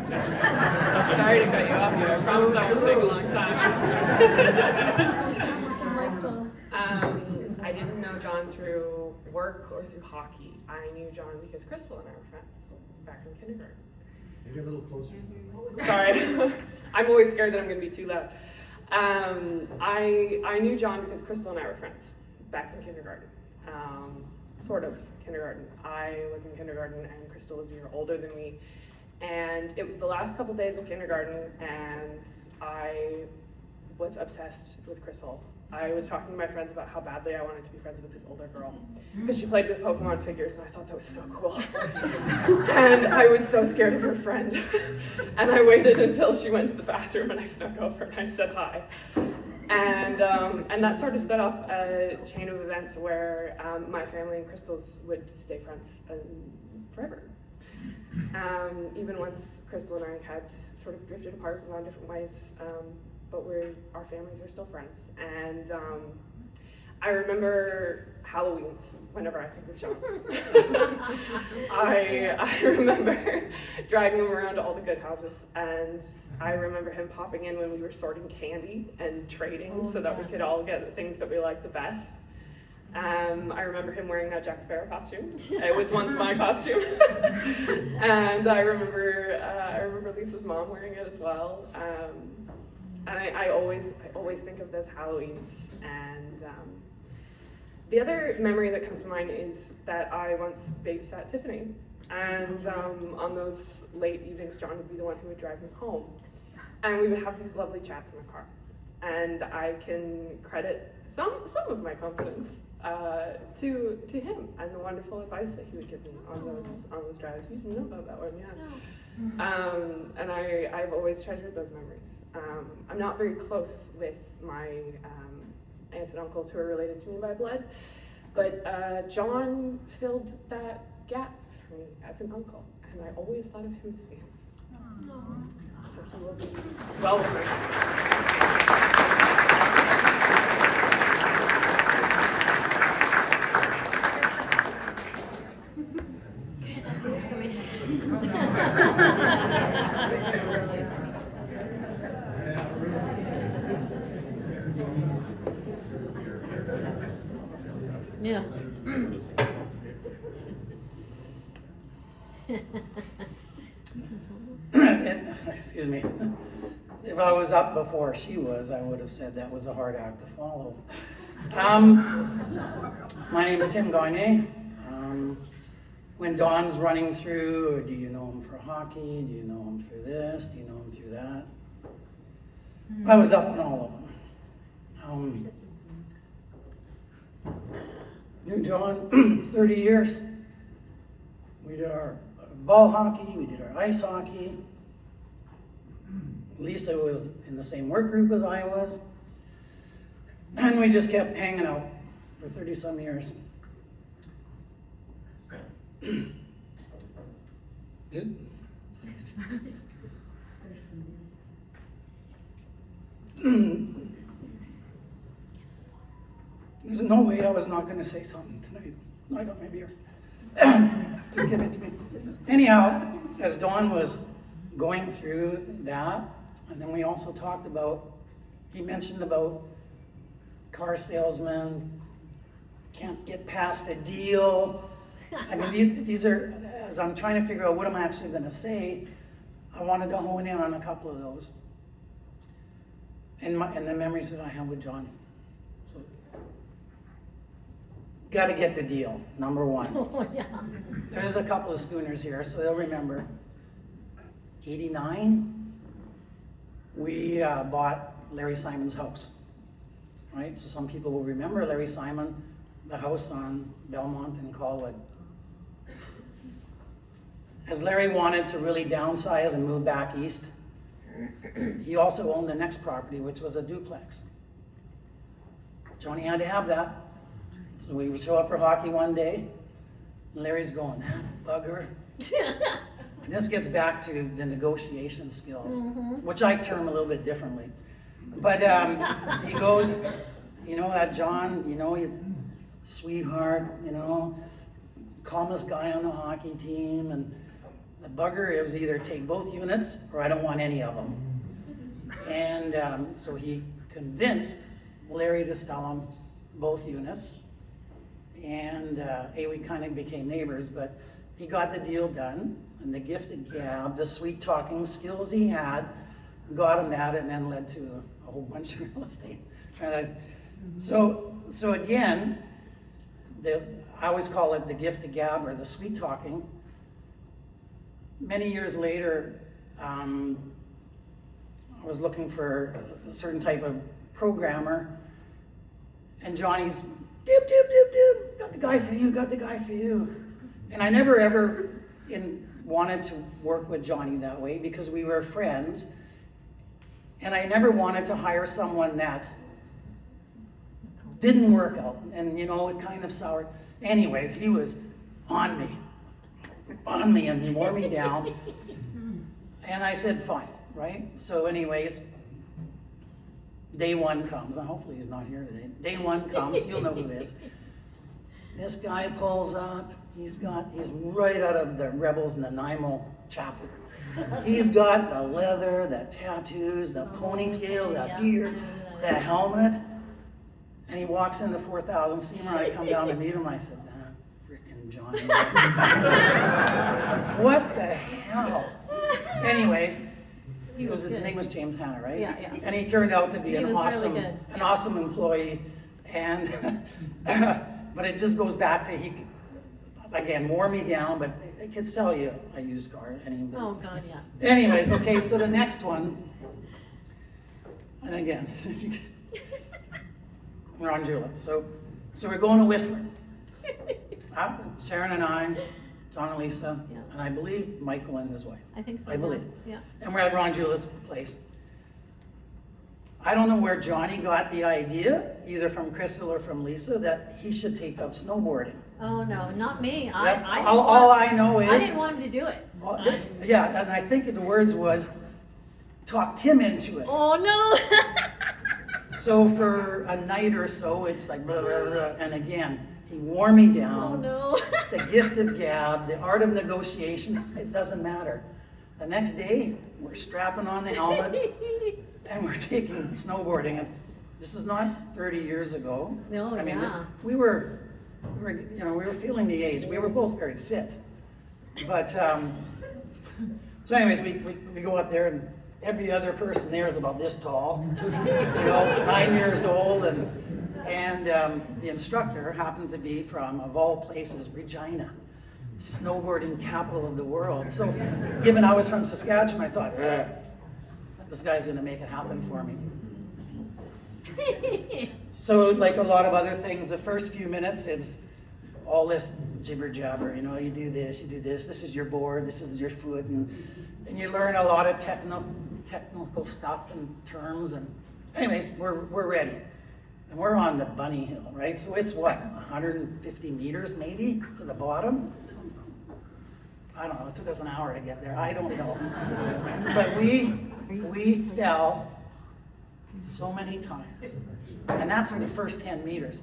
Sorry to cut you off here. I promise I won't take a long time. I didn't know John through work or through hockey. I knew John because Crystal and I were friends back in kindergarten. Maybe a little closer. Sorry, I'm always scared that I'm going to be too loud. I knew John because Crystal and I were friends back in kindergarten. Sort of kindergarten. I was in kindergarten and Crystal was a year older than me. And it was the last couple days of kindergarten and I was obsessed with Crystal. I was talking to my friends about how badly I wanted to be friends with this older girl because she played with Pokemon figures and I thought that was so cool. And I was so scared of her friend. And I waited until she went to the bathroom and I snuck over and I said hi. And that sort of set off a chain of events where my family and Crystal's would stay friends forever. Even once Crystal and I had sort of drifted apart and gone different ways, but our families are still friends. And I remember Halloweens whenever I think of John. I remember driving him around to all the good houses, and I remember him popping in when we were sorting candy and trading so that we could all get the things that we liked the best. I remember him wearing that Jack Sparrow costume. It was once my costume. And I remember Lisa's mom wearing it as well. And I always think of those Halloweens. And the other memory that comes to mind is that I once babysat Tiffany. And on those late evenings, John would be the one who would drive me home. And we would have these lovely chats in the car. And I can credit some of my confidence to him and the wonderful advice that he would give me on those drives. You didn't know about that one, yeah. No. And I've always treasured those memories. I'm not very close with my aunts and uncles who are related to me by blood, but John filled that gap for me as an uncle, and I always thought of him as family. So he will be well remembered. Yeah. Excuse me. If I was up before she was, I would have said that was a hard act to follow. My name is Tim Gagne. When Don's running through, do you know him for hockey? Do you know him through this? Do you know him through that? I was up in all of them. Knew John 30 years. We did our ball hockey, we did our ice hockey. Lisa was in the same work group as I was. And we just kept hanging out for 30-some years. There's no way I was not going to say something tonight. I got my beer. Just give it to me. Anyhow, as Don was going through that, and then we also talked about, he mentioned about car salesmen can't get past a deal. I mean, these are, as I'm trying to figure out what I'm actually going to say, I wanted to hone in on a couple of those. And the memories that I have with John. So, got to get the deal, number one. Oh, yeah. There's a couple of schooners here, so they'll remember. 89, we bought Larry Simon's house, right? So some people will remember Larry Simon, the house on Belmont and Colwood. As Larry wanted to really downsize and move back east, he also owned the next property, which was a duplex. Johnny had to have that. So we would show up for hockey one day, and Larry's going, that bugger. And this gets back to the negotiation skills, which I term a little bit differently. But he goes, you know, that John, you know, sweetheart, you know, calmest guy on the hockey team, and the bugger is either take both units or I don't want any of them. And so he convinced Larry to sell him both units. And we kind of became neighbors, but he got the deal done. And the gift of gab, the sweet talking skills he had, got him that, and then led to a whole bunch of real estate. So again, I always call it the gift of gab or the sweet talking. Many years later, I was looking for a certain type of programmer, and Johnny's, dip, got the guy for you. And I never ever wanted to work with Johnny that way because we were friends, and I never wanted to hire someone that didn't work out, and it kind of soured. Anyways, he was on me, and he wore me down, and I said, fine, right? So anyways, day one comes, and hopefully he's not here today. Day one comes, you'll know who it is. This guy pulls up, he's right out of the Rebels Nanaimo chapter. He's got the leather, the tattoos, the ponytail, the beard, the helmet. And he walks into 4,000 Seymour, and I come down to meet him, I said, freaking Johnny. What the hell? Anyways, his name was James Hanna, right? Yeah. And he turned out to be He an was awesome, really good. an awesome employee. And but it just goes back to he again wore me down, but they could sell you a used car. Oh, God, yeah. Anyways, okay, so the next one, and again, Ron Jula. So we're going to Whistler. Sharon and I, John and Lisa, Yeah. and I believe Michael and his wife. I think so. I believe. Yeah. And we're at Ron Jula's place. I don't know where Johnny got the idea, either from Crystal or from Lisa, that he should take up snowboarding. Oh, no, not me. All I know is... I didn't want him to do it. Well, yeah, and I think the words was, talk Tim into it. Oh, no. So for a night or so, it's like, blah, blah, blah, and again, he wore me down. Oh, no. The gift of gab, the art of negotiation, it doesn't matter. The next day, we're strapping on the helmet and we're taking snowboarding. And this is not 30 years ago. No, I mean, yeah. we were feeling the age. We were both very fit. But, so anyways, we go up there, and every other person there is about this tall, 9 years old, and the instructor happened to be from, of all places, Regina, snowboarding capital of the world. So, given I was from Saskatchewan, I thought, this guy's going to make it happen for me. So, like a lot of other things, the first few minutes, it's all this jibber jabber. You do this, this is your board, this is your foot, and you learn a lot of technical stuff and terms. And anyways, we're ready. And we're on the bunny hill, right? So it's what, 150 meters maybe to the bottom? I don't know, it took us an hour to get there. I don't know. But we fell so many times. And that's in the first 10 meters.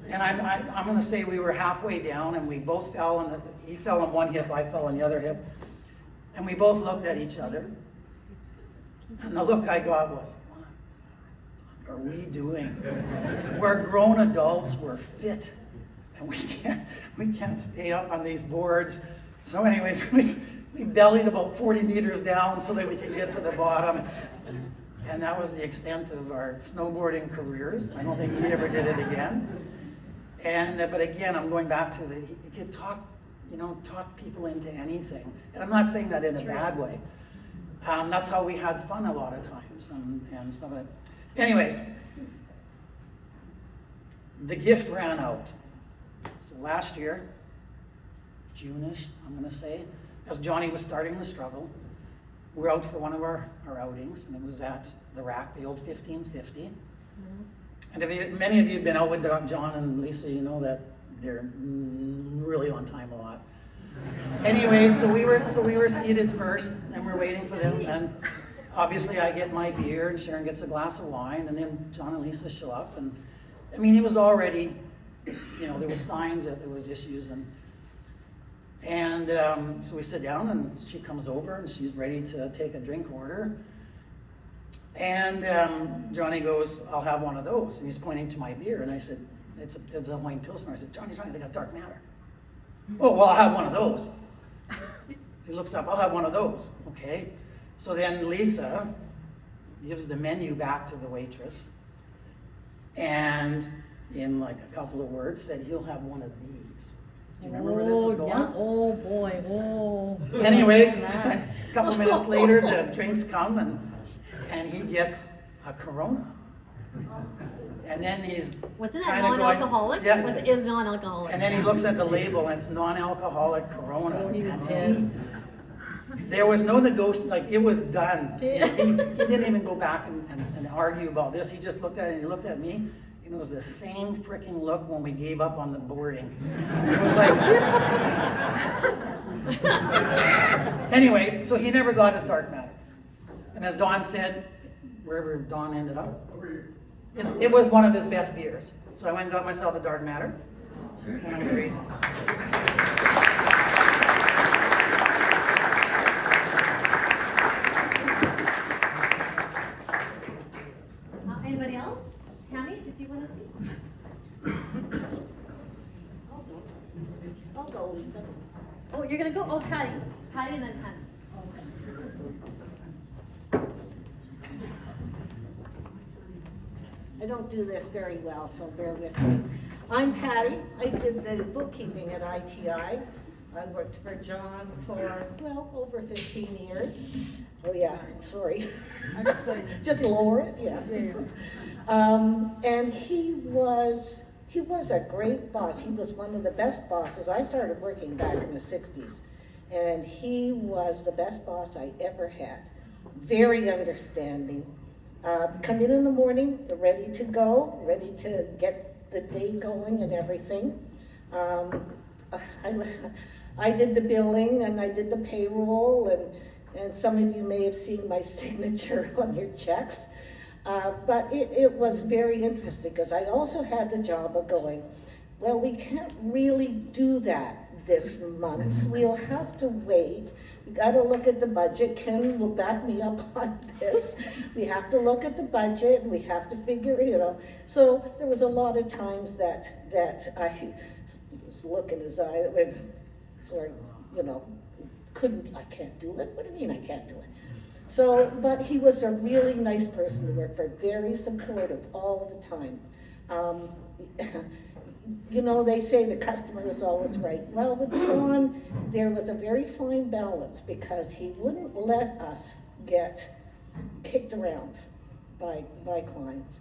And I'm going to say we were halfway down, and we both fell, he fell on one hip, I fell on the other hip. And we both looked at each other. And the look I got was, what are we doing? We're grown adults, we're fit, and we can't stay up on these boards. So anyways, we bellied about 40 meters down so that we could get to the bottom. And that was the extent of our snowboarding careers. I don't think he ever did it again. But again, I'm going back to you could talk people into anything. And I'm not saying that in a bad way. That's how we had fun a lot of times and stuff like that. Anyways, the gift ran out. So last year, June-ish, I'm going to say, as Johnny was starting to struggle, we were out for one of our outings, and it was at the rack, the old 1550. Mm-hmm. And many of you have been out with John and Lisa, you know that they're really on time a lot. Anyway, so we were seated first, and we're waiting for them, and obviously I get my beer, and Sharon gets a glass of wine, and then John and Lisa show up, and I mean, it was already, there was signs that there was issues, And so we sit down, and she comes over, and she's ready to take a drink order. And Johnny goes, "I'll have one of those." And he's pointing to my beer, and I said, it's a Wayne Pilsner. I said, Johnny, they got dark matter. "Oh, well, I'll have one of those." He looks up, "I'll have one of those." Okay. So then Lisa gives the menu back to the waitress, and in like a couple of words said, "He'll have one of these." Do you remember where this is going? Yeah. Oh boy, whoa. Anyways, a couple of minutes later, the drinks come, and he gets a Corona. And then he's Wasn't it kinda going- non-alcoholic? Yeah. Is non-alcoholic. And then he looks at the label, and it's non-alcoholic Corona. Oh, he was And pissed. there was no negotiation, like it was done. Yeah. He didn't even go back and argue about this. He just looked at it, and he looked at me, and it was the same freaking look when we gave up on the boarding. It was like, anyways, so he never got his dark matter. And as Don said, wherever Don ended up, it was one of his best beers. So I went and got myself a dark matter. And I'm very easy. Anybody else? Tammy, did you want to speak? I'll go, Lisa. Oh, you're gonna go? Oh, Patty. Patty and then Tammy. I don't do this very well, so bear with me. I'm Patty. I did the bookkeeping at ITI. I worked for John for, well, over 15 years. Oh, yeah, sorry. Just lower it, yeah. And he was a great boss. He was one of the best bosses. I started working back in the 60s, and he was the best boss I ever had. Very understanding. Come in the morning, ready to go, ready to get the day going and everything. I did the billing and I did the payroll, and some of you may have seen my signature on your checks. But it was very interesting because I also had the job of going, well, we can't really do that this month. We'll have to wait. We got to look at the budget. Ken will back me up on this. We have to look at the budget. We have to figure, So there was a lot of times that I was looking his eye, or, I can't do it. What do you mean I can't do it? So, but he was a really nice person to work for, very supportive all the time. They say the customer is always right. Well, with John, there was a very fine balance because he wouldn't let us get kicked around by clients.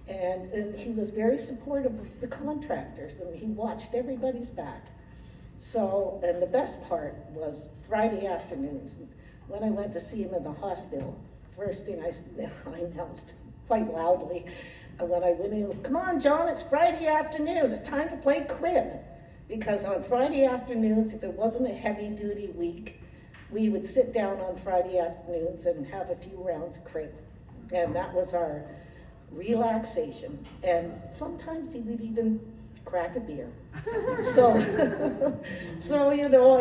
And he was very supportive of the contractors, and he watched everybody's back. So, and the best part was Friday afternoons. When I went to see him in the hospital, first thing I announced quite loudly, when I went in, "Come on, John, it's Friday afternoon. It's time to play crib." Because on Friday afternoons, if it wasn't a heavy-duty week, we would sit down on Friday afternoons and have a few rounds of crib. And that was our relaxation. And sometimes he would even crack a beer. So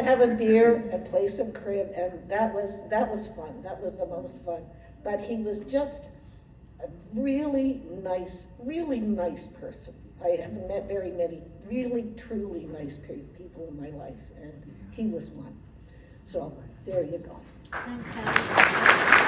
have a beer and play some crib, and that was fun. That was the most fun. But he was just a really nice person. I haven't met very many really, truly nice people in my life, and he was one. So there you go. Thanks, Patty.